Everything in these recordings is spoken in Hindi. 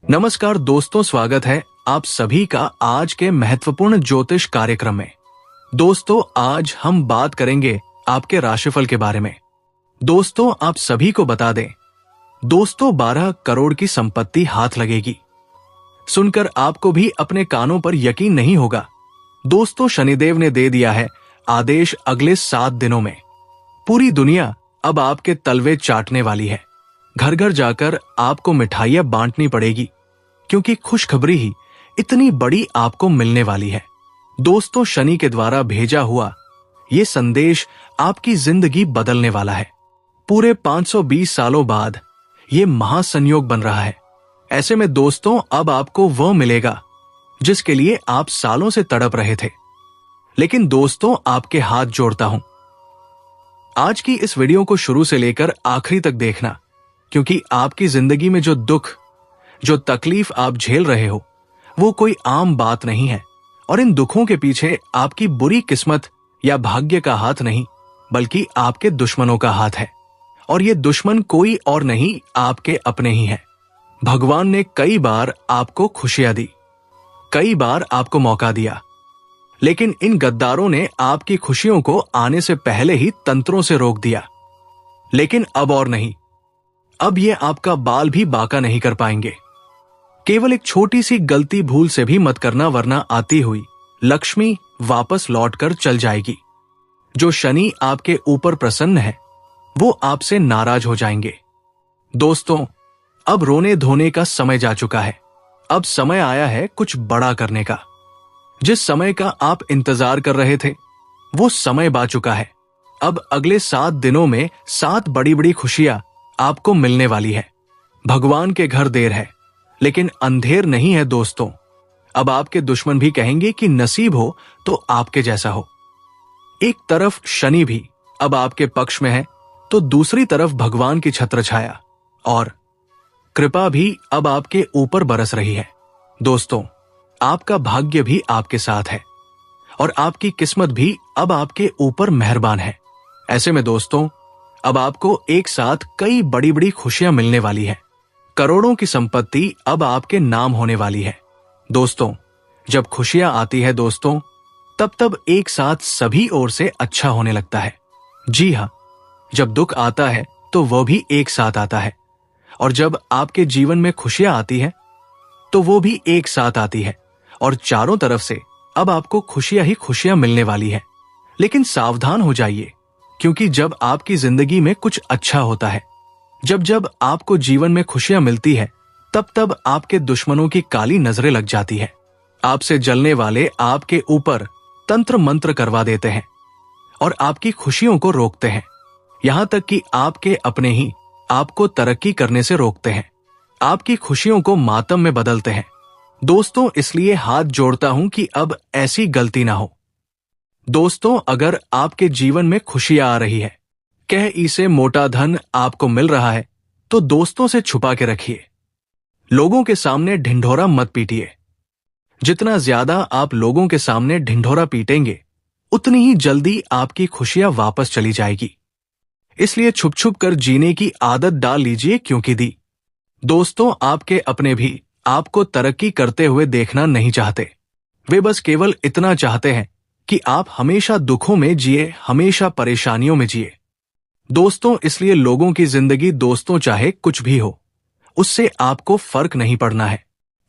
नमस्कार दोस्तों, स्वागत है आप सभी का आज के महत्वपूर्ण ज्योतिष कार्यक्रम में। दोस्तों, आज हम बात करेंगे आपके राशिफल के बारे में। दोस्तों, आप सभी को बता दें, दोस्तों 12 करोड़ की संपत्ति हाथ लगेगी। सुनकर आपको भी अपने कानों पर यकीन नहीं होगा। दोस्तों, शनिदेव ने दे दिया है आदेश, अगले 7 दिनों में पूरी दुनिया अब आपके तलवे चाटने वाली है। घर घर जाकर आपको मिठाइयां बांटनी पड़ेगी, क्योंकि खुशखबरी ही इतनी बड़ी आपको मिलने वाली है। दोस्तों, शनि के द्वारा भेजा हुआ ये संदेश आपकी जिंदगी बदलने वाला है। पूरे 520 सालों बाद ये महासंयोग बन रहा है। ऐसे में दोस्तों, अब आपको वह मिलेगा जिसके लिए आप सालों से तड़प रहे थे। लेकिन दोस्तों, आपके हाथ जोड़ता हूं, आज की इस वीडियो को शुरू से लेकर आखिरी तक देखना, क्योंकि आपकी जिंदगी में जो दुख, जो तकलीफ आप झेल रहे हो, वो कोई आम बात नहीं है। और इन दुखों के पीछे आपकी बुरी किस्मत या भाग्य का हाथ नहीं, बल्कि आपके दुश्मनों का हाथ है। और ये दुश्मन कोई और नहीं, आपके अपने ही हैं। भगवान ने कई बार आपको खुशियां दी, कई बार आपको मौका दिया, लेकिन इन गद्दारों ने आपकी खुशियों को आने से पहले ही तंत्रों से रोक दिया। लेकिन अब और नहीं, अब ये आपका बाल भी बांका नहीं कर पाएंगे। केवल एक छोटी सी गलती भूल से भी मत करना, वरना आती हुई लक्ष्मी वापस लौटकर चल जाएगी। जो शनि आपके ऊपर प्रसन्न है, वो आपसे नाराज हो जाएंगे। दोस्तों, अब रोने धोने का समय जा चुका है। अब समय आया है कुछ बड़ा करने का। जिस समय का आप इंतजार कर रहे थे, वो समय बा चुका है। अब अगले 7 दिनों में 7 बड़ी बड़ी खुशियां आपको मिलने वाली है। भगवान के घर देर है, लेकिन अंधेर नहीं है दोस्तों। अब आपके दुश्मन भी कहेंगे कि नसीब हो तो आपके जैसा हो। एक तरफ शनि भी अब आपके पक्ष में है, तो दूसरी तरफ भगवान की छत्र छाया और कृपा भी अब आपके ऊपर बरस रही है। दोस्तों, आपका भाग्य भी आपके साथ है और आपकी किस्मत भी अब आपके ऊपर मेहरबान है। ऐसे में दोस्तों, अब आपको एक साथ कई बड़ी बड़ी खुशियां मिलने वाली है। करोड़ों की संपत्ति अब आपके नाम होने वाली है। दोस्तों, जब खुशियां आती है दोस्तों, तब तब एक साथ सभी ओर से अच्छा होने लगता है। जी हाँ, जब दुख आता है तो वह भी एक साथ आता है, और जब आपके जीवन में खुशियां आती है तो वो भी एक साथ आती है, और चारों तरफ से अब आपको खुशियां ही खुशियां मिलने वाली है। लेकिन सावधान हो जाइए, क्योंकि जब आपकी जिंदगी में कुछ अच्छा होता है, जब जब आपको जीवन में खुशियां मिलती है, तब तब आपके दुश्मनों की काली नजरें लग जाती है। आपसे जलने वाले आपके ऊपर तंत्र मंत्र करवा देते हैं और आपकी खुशियों को रोकते हैं। यहां तक कि आपके अपने ही आपको तरक्की करने से रोकते हैं, आपकी खुशियों को मातम में बदलते हैं। दोस्तों, इसलिए हाथ जोड़ता हूं कि अब ऐसी गलती ना हो। दोस्तों, अगर आपके जीवन में खुशियां आ रही है, कह इसे मोटा धन आपको मिल रहा है, तो दोस्तों से छुपा के रखिए। लोगों के सामने ढिंढोरा मत पीटिए। जितना ज्यादा आप लोगों के सामने ढिंढोरा पीटेंगे, उतनी ही जल्दी आपकी खुशियां वापस चली जाएगी। इसलिए छुप छुप कर जीने की आदत डाल लीजिए, क्योंकि दी दोस्तों, आपके अपने भी आपको तरक्की करते हुए देखना नहीं चाहते। वे बस केवल इतना चाहते हैं कि आप हमेशा दुखों में जिए, हमेशा परेशानियों में जिए। दोस्तों, इसलिए लोगों की जिंदगी दोस्तों चाहे कुछ भी हो, उससे आपको फर्क नहीं पड़ना है।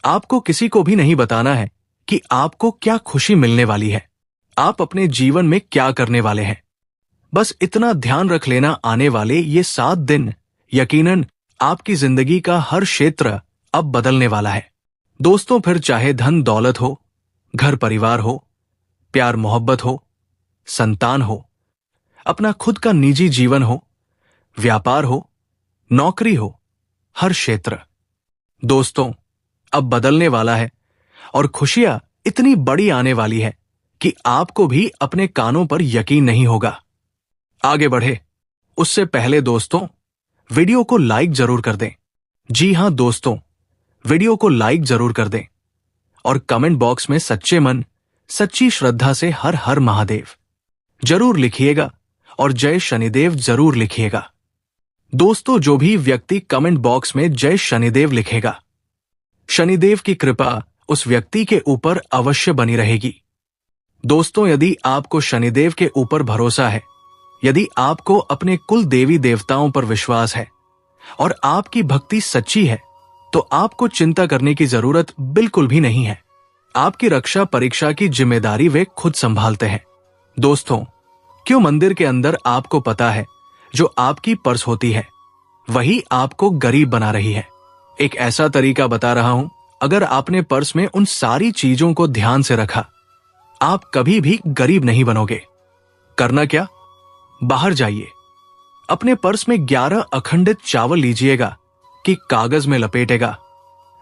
आपको किसी को भी नहीं बताना है कि आपको क्या खुशी मिलने वाली है, आप अपने जीवन में क्या करने वाले हैं। बस इतना ध्यान रख लेना, आने वाले ये 7 दिन यकीनन आपकी जिंदगी का हर क्षेत्र अब बदलने वाला है। दोस्तों, फिर चाहे धन दौलत हो, घर परिवार हो, प्यार मोहब्बत हो, संतान हो, अपना खुद का निजी जीवन हो, व्यापार हो, नौकरी हो, हर क्षेत्र दोस्तों अब बदलने वाला है। और खुशियां इतनी बड़ी आने वाली है कि आपको भी अपने कानों पर यकीन नहीं होगा। आगे बढ़े उससे पहले दोस्तों, वीडियो को लाइक जरूर कर दें। जी हां दोस्तों, वीडियो को लाइक जरूर कर दें और कमेंट बॉक्स में सच्चे मन, सच्ची श्रद्धा से हर हर महादेव जरूर लिखिएगा और जय शनिदेव जरूर लिखिएगा। दोस्तों, जो भी व्यक्ति कमेंट बॉक्स में जय शनिदेव लिखेगा, शनिदेव की कृपा उस व्यक्ति के ऊपर अवश्य बनी रहेगी। दोस्तों, यदि आपको शनिदेव के ऊपर भरोसा है, यदि आपको अपने कुल देवी देवताओं पर विश्वास है और आपकी भक्ति सच्ची है, तो आपको चिंता करने की जरूरत बिल्कुल भी नहीं है। आपकी रक्षा परीक्षा की जिम्मेदारी वे खुद संभालते हैं। दोस्तों, क्यों मंदिर के अंदर आपको पता है, जो आपकी पर्स होती है वही आपको गरीब बना रही है। एक ऐसा तरीका बता रहा हूं, अगर आपने पर्स में उन सारी चीजों को ध्यान से रखा, आप कभी भी गरीब नहीं बनोगे। करना क्या? बाहर जाइए, अपने पर्स में 11 अखंडित चावल लीजिएगा कि कागज में लपेटेगा,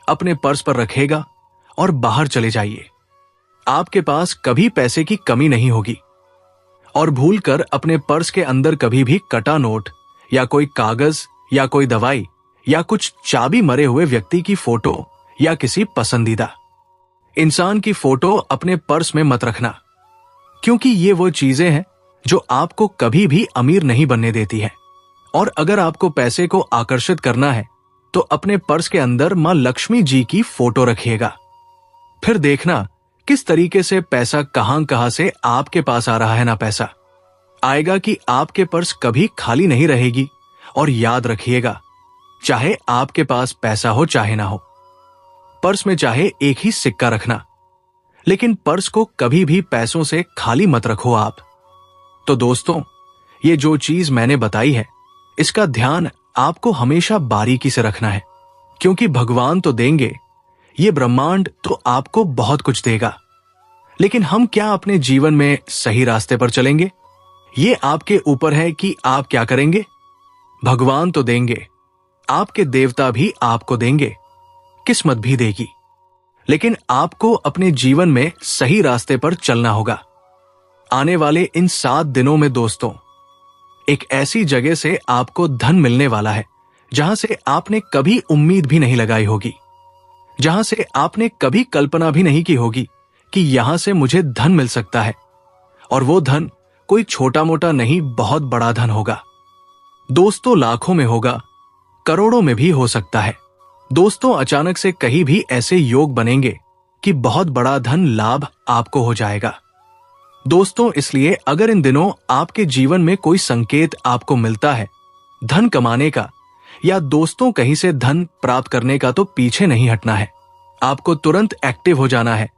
अपने पर्स पर रखेगा और बाहर चले जाइए। आपके पास कभी पैसे की कमी नहीं होगी। और भूलकर अपने पर्स के अंदर कभी भी कटा नोट या कोई कागज या कोई दवाई या कुछ चाबी मरे हुए व्यक्ति की फोटो या किसी पसंदीदा इंसान की फोटो अपने पर्स में मत रखना, क्योंकि ये वो चीजें हैं जो आपको कभी भी अमीर नहीं बनने देती है। और अगर आपको पैसे को आकर्षित करना है तो अपने पर्स के अंदर मां लक्ष्मी जी की फोटो रखिएगा। फिर देखना किस तरीके से पैसा कहां से आपके पास आ रहा है। ना पैसा आएगा कि आपके पर्स कभी खाली नहीं रहेगी। और याद रखिएगा, चाहे आपके पास पैसा हो चाहे ना हो, पर्स में चाहे एक ही सिक्का रखना, लेकिन पर्स को कभी भी पैसों से खाली मत रखो आप। तो दोस्तों, ये जो चीज मैंने बताई है, इसका ध्यान आपको हमेशा बारीकी से रखना है, क्योंकि भगवान तो देंगे, ये ब्रह्मांड तो आपको बहुत कुछ देगा, लेकिन हम क्या अपने जीवन में सही रास्ते पर चलेंगे, ये आपके ऊपर है कि आप क्या करेंगे। भगवान तो देंगे, आपके देवता भी आपको देंगे, किस्मत भी देगी, लेकिन आपको अपने जीवन में सही रास्ते पर चलना होगा। आने वाले इन 7 दिनों में दोस्तों, एक ऐसी जगह से आपको धन मिलने वाला है जहां से आपने कभी उम्मीद भी नहीं लगाई होगी, जहां से आपने कभी कल्पना भी नहीं की होगी कि यहां से मुझे धन मिल सकता है। और वो धन कोई छोटा मोटा नहीं, बहुत बड़ा धन होगा। दोस्तों, लाखों में होगा, करोड़ों में भी हो सकता है। दोस्तों, अचानक से कहीं भी ऐसे योग बनेंगे कि बहुत बड़ा धन लाभ आपको हो जाएगा। दोस्तों, इसलिए अगर इन दिनों आपके जीवन में कोई संकेत आपको मिलता है धन कमाने का या दोस्तों कहीं से धन प्राप्त करने का, तो पीछे नहीं हटना है। आपको तुरंत एक्टिव हो जाना है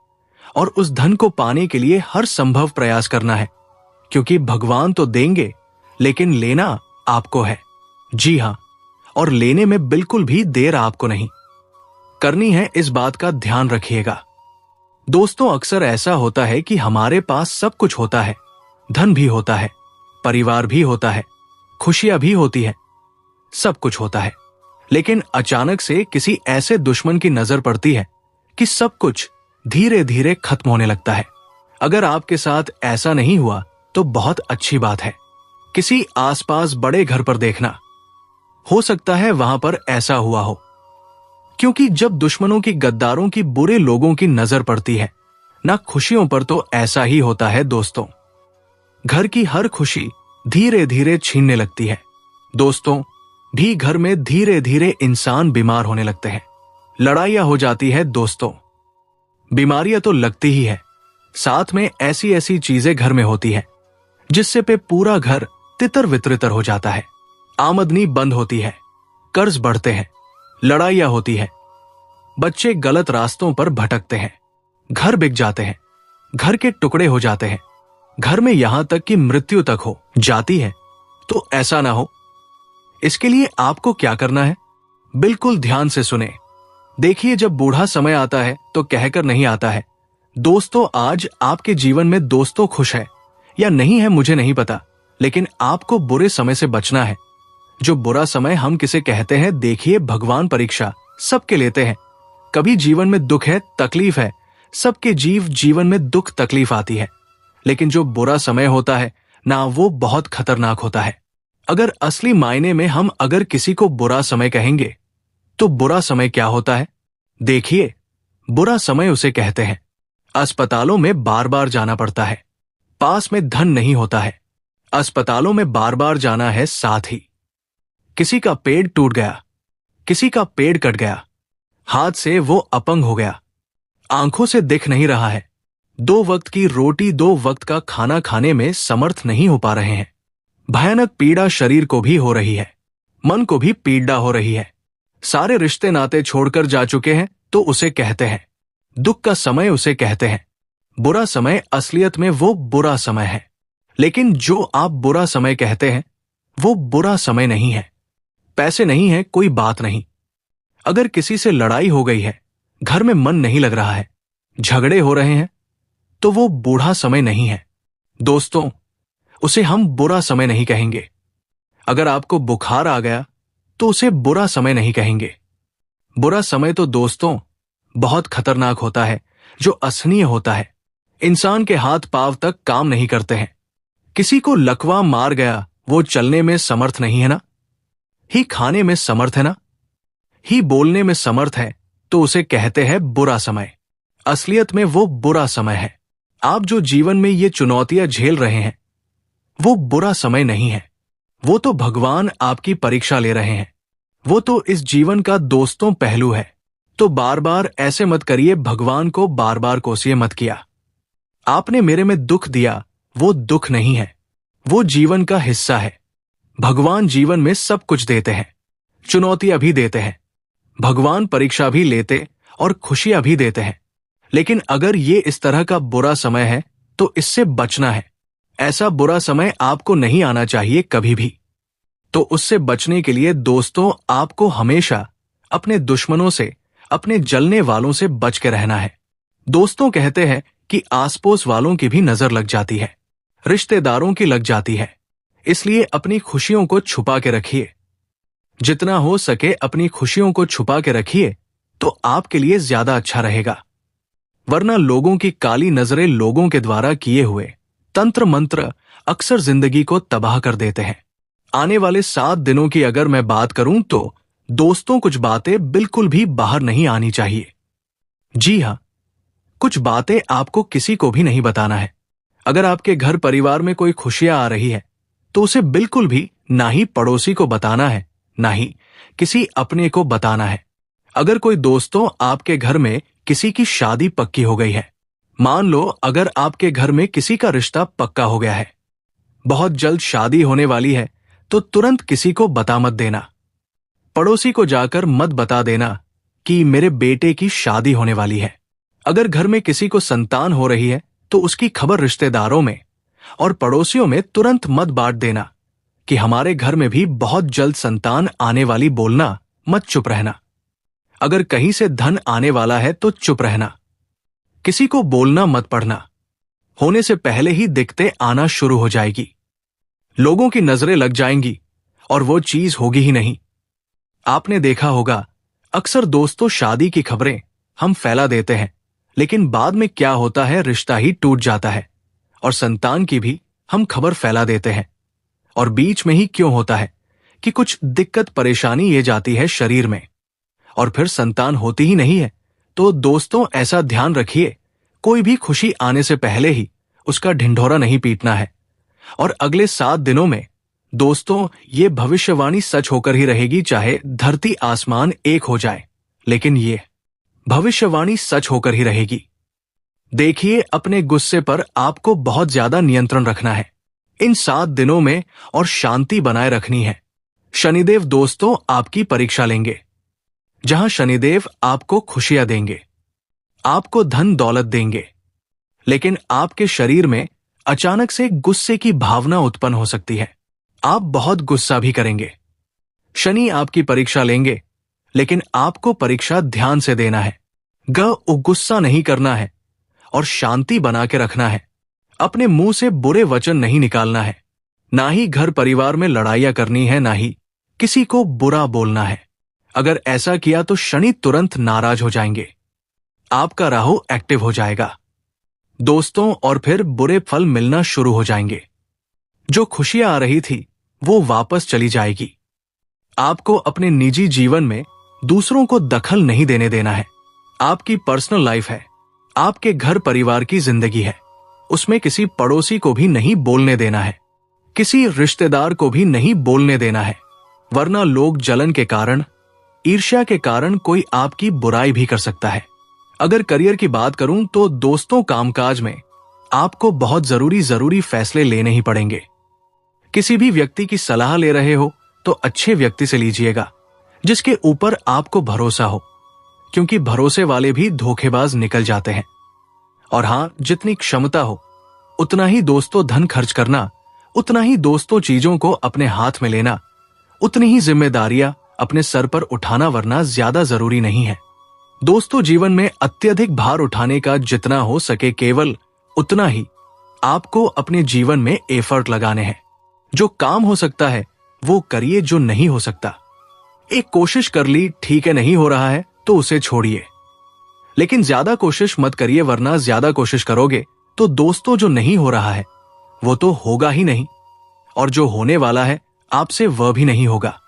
और उस धन को पाने के लिए हर संभव प्रयास करना है, क्योंकि भगवान तो देंगे, लेकिन लेना आपको है। जी हां, और लेने में बिल्कुल भी देर आपको नहीं करनी है, इस बात का ध्यान रखिएगा। दोस्तों, अक्सर ऐसा होता है कि हमारे पास सब कुछ होता है, धन भी होता है, परिवार भी होता है, खुशियां भी होती है, सब कुछ होता है, लेकिन अचानक से किसी ऐसे दुश्मन की नजर पड़ती है कि सब कुछ धीरे धीरे खत्म होने लगता है। अगर आपके साथ ऐसा नहीं हुआ तो बहुत अच्छी बात है। किसी आसपास बड़े घर पर देखना, हो सकता है वहां पर ऐसा हुआ हो, क्योंकि जब दुश्मनों की, गद्दारों की, बुरे लोगों की नजर पड़ती है ना खुशियों पर, तो ऐसा ही होता है दोस्तों। घर की हर खुशी धीरे धीरे छीनने लगती है। दोस्तों, भी घर में धीरे धीरे इंसान बीमार होने लगते हैं, लड़ाइयां हो जाती है। दोस्तों, बीमारियां तो लगती ही है, साथ में ऐसी ऐसी चीजें घर में होती है जिससे पे पूरा घर तितर वितरितर हो जाता है। आमदनी बंद होती है, कर्ज बढ़ते हैं, लड़ाइयां होती है, बच्चे गलत रास्तों पर भटकते हैं, घर बिक जाते हैं, घर के टुकड़े हो जाते हैं, घर में यहां तक कि मृत्यु तक हो जाती है। तो ऐसा ना हो, इसके लिए आपको क्या करना है, बिल्कुल ध्यान से सुने। देखिए, जब बूढ़ा समय आता है तो कहकर नहीं आता है। दोस्तों, आज आपके जीवन में दोस्तों खुश है या नहीं है मुझे नहीं पता, लेकिन आपको बुरे समय से बचना है। जो बुरा समय हम किसे कहते हैं, देखिए, भगवान परीक्षा सबके लेते हैं। कभी जीवन में दुख है, तकलीफ है, सबके जीवन में दुख तकलीफ आती है, लेकिन जो बुरा समय होता है ना, वो बहुत खतरनाक होता है। अगर असली मायने में हम अगर किसी को बुरा समय कहेंगे तो बुरा समय क्या होता है, देखिए, बुरा समय उसे कहते हैं अस्पतालों में बार बार जाना पड़ता है, पास में धन नहीं होता है, अस्पतालों में बार बार जाना है, साथ ही किसी का पेड़ टूट गया, किसी का पेड़ कट गया, हाथ से वो अपंग हो गया, आंखों से दिख नहीं रहा है, 2 वक्त की रोटी 2 वक्त का खाना खाने में समर्थ नहीं हो पा रहे हैं। भयानक पीड़ा शरीर को भी हो रही है, मन को भी पीड़ा हो रही है। सारे रिश्ते नाते छोड़कर जा चुके हैं तो उसे कहते हैं दुख का समय, उसे कहते हैं बुरा समय। असलियत में वो बुरा समय है, लेकिन जो आप बुरा समय कहते हैं वो बुरा समय नहीं है। पैसे नहीं है कोई बात नहीं, अगर किसी से लड़ाई हो गई है, घर में मन नहीं लग रहा है, झगड़े हो रहे हैं, तो वो बूढ़ा समय नहीं है दोस्तों, उसे हम बुरा समय नहीं कहेंगे। अगर आपको बुखार आ गया तो उसे बुरा समय नहीं कहेंगे। बुरा समय तो दोस्तों बहुत खतरनाक होता है, जो असहनीय होता है। इंसान के हाथ पांव तक काम नहीं करते हैं। किसी को लकवा मार गया, वो चलने में समर्थ नहीं है ना, ही खाने में समर्थ है ना, ही बोलने में समर्थ है, तो उसे कहते हैं बुरा समय। असलियत में वो बुरा समय है। आप जो जीवन में ये चुनौतियां झेल रहे हैं वो बुरा समय नहीं है, वो तो भगवान आपकी परीक्षा ले रहे हैं। वो तो इस जीवन का दोस्तों पहलू है। तो बार बार ऐसे मत करिए, भगवान को बार बार कोसिए मत किया। आपने मेरे में दुख दिया, वो दुख नहीं है, वो जीवन का हिस्सा है। भगवान जीवन में सब कुछ देते हैं, चुनौतियां भी देते हैं, भगवान परीक्षा भी लेते और खुशियां भी देते हैं। लेकिन अगर ये इस तरह का बुरा समय है तो इससे बचना है। ऐसा बुरा समय आपको नहीं आना चाहिए कभी भी। तो उससे बचने के लिए दोस्तों आपको हमेशा अपने दुश्मनों से, अपने जलने वालों से बच के रहना है। दोस्तों कहते हैं कि आसपास वालों की भी नजर लग जाती है, रिश्तेदारों की लग जाती है, इसलिए अपनी खुशियों को छुपा के रखिए। जितना हो सके अपनी खुशियों को छुपा के रखिए तो आपके लिए ज्यादा अच्छा रहेगा। वरना लोगों की काली नजरें, लोगों के द्वारा किए हुए तंत्र मंत्र अक्सर जिंदगी को तबाह कर देते हैं। आने वाले 7 दिनों की अगर मैं बात करूं तो दोस्तों कुछ बातें बिल्कुल भी बाहर नहीं आनी चाहिए। जी हां, कुछ बातें आपको किसी को भी नहीं बताना है। अगर आपके घर परिवार में कोई खुशियां आ रही है तो उसे बिल्कुल भी ना ही पड़ोसी को बताना है, ना ही किसी अपने को बताना है। अगर कोई दोस्तों आपके घर में किसी की शादी पक्की हो गई है, मान लो अगर आपके घर में किसी का रिश्ता पक्का हो गया है, बहुत जल्द शादी होने वाली है, तो तुरंत किसी को बता मत देना। पड़ोसी को जाकर मत बता देना कि मेरे बेटे की शादी होने वाली है। अगर घर में किसी को संतान हो रही है तो उसकी खबर रिश्तेदारों में और पड़ोसियों में तुरंत मत बांट देना कि हमारे घर में भी बहुत जल्द संतान आने वाली, बोलना मत, चुप रहना। अगर कहीं से धन आने वाला है तो चुप रहना, किसी को बोलना मत, पढ़ना होने से पहले ही दिक्कतें आना शुरू हो जाएगी, लोगों की नजरें लग जाएंगी और वो चीज होगी ही नहीं। आपने देखा होगा अक्सर दोस्तों शादी की खबरें हम फैला देते हैं, लेकिन बाद में क्या होता है, रिश्ता ही टूट जाता है। और संतान की भी हम खबर फैला देते हैं, और बीच में ही क्यों होता है कि कुछ दिक्कत परेशानी ये जाती है शरीर में और फिर संतान होती ही नहीं है। तो दोस्तों ऐसा ध्यान रखिए, कोई भी खुशी आने से पहले ही उसका ढिंढोरा नहीं पीटना है। और अगले 7 दिनों में दोस्तों ये भविष्यवाणी सच होकर ही रहेगी, चाहे धरती आसमान एक हो जाए, लेकिन ये भविष्यवाणी सच होकर ही रहेगी। देखिए, अपने गुस्से पर आपको बहुत ज्यादा नियंत्रण रखना है इन 7 दिनों में और शांति बनाए रखनी है। शनिदेव दोस्तों आपकी परीक्षा लेंगे, जहां शनिदेव आपको खुशियां देंगे, आपको धन दौलत देंगे, लेकिन आपके शरीर में अचानक से गुस्से की भावना उत्पन्न हो सकती है। आप बहुत गुस्सा भी करेंगे। शनि आपकी परीक्षा लेंगे, लेकिन आपको परीक्षा ध्यान से देना है। गुस्सा नहीं करना है और शांति बना के रखना है। अपने मुंह से बुरे वचन नहीं निकालना है, ना ही घर परिवार में लड़ाइयां करनी है, ना ही किसी को बुरा बोलना है। अगर ऐसा किया तो शनि तुरंत नाराज हो जाएंगे, आपका राहु एक्टिव हो जाएगा दोस्तों, और फिर बुरे फल मिलना शुरू हो जाएंगे। जो खुशियां आ रही थी वो वापस चली जाएगी। आपको अपने निजी जीवन में दूसरों को दखल नहीं देने देना है। आपकी पर्सनल लाइफ है, आपके घर परिवार की जिंदगी है, उसमें किसी पड़ोसी को भी नहीं बोलने देना है, किसी रिश्तेदार को भी नहीं बोलने देना है, वरना लोग जलन के कारण, ईर्ष्या के कारण कोई आपकी बुराई भी कर सकता है। अगर करियर की बात करूं तो दोस्तों, कामकाज में आपको बहुत जरूरी फैसले लेने ही पड़ेंगे। किसी भी व्यक्ति की सलाह ले रहे हो तो अच्छे व्यक्ति से लीजिएगा, जिसके ऊपर आपको भरोसा हो, क्योंकि भरोसे वाले भी धोखेबाज निकल जाते हैं। और हां, जितनी क्षमता हो उतना ही दोस्तों धन खर्च करना, उतना ही दोस्तों चीजों को अपने हाथ में लेना, उतनी ही जिम्मेदारियां अपने सर पर उठाना, वरना ज्यादा जरूरी नहीं है। दोस्तों, जीवन में अत्यधिक भार उठाने का जितना हो सके केवल उतना ही आपको अपने जीवन में एफर्ट लगाने हैं। जो काम हो सकता है वो करिए, जो नहीं हो सकता, एक कोशिश कर ली, ठीक है, नहीं हो रहा है तो उसे छोड़िए। लेकिन ज्यादा कोशिश मत करिए, वरना ज्यादा कोशिश करोगे तो दोस्तों जो नहीं हो रहा है वो तो होगा ही नहीं, और जो होने वाला है आपसे वह भी नहीं होगा।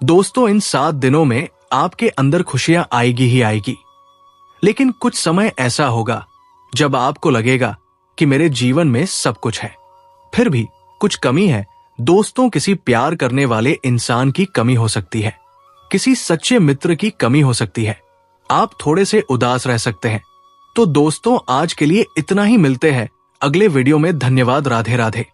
दोस्तों, इन 7 दिनों में आपके अंदर खुशियां आएगी ही आएगी, लेकिन कुछ समय ऐसा होगा जब आपको लगेगा कि मेरे जीवन में सब कुछ है, फिर भी कुछ कमी है। दोस्तों, किसी प्यार करने वाले इंसान की कमी हो सकती है, किसी सच्चे मित्र की कमी हो सकती है, आप थोड़े से उदास रह सकते हैं। तो दोस्तों, आज के लिए इतना ही। मिलते हैं अगले वीडियो में। धन्यवाद। राधे राधे।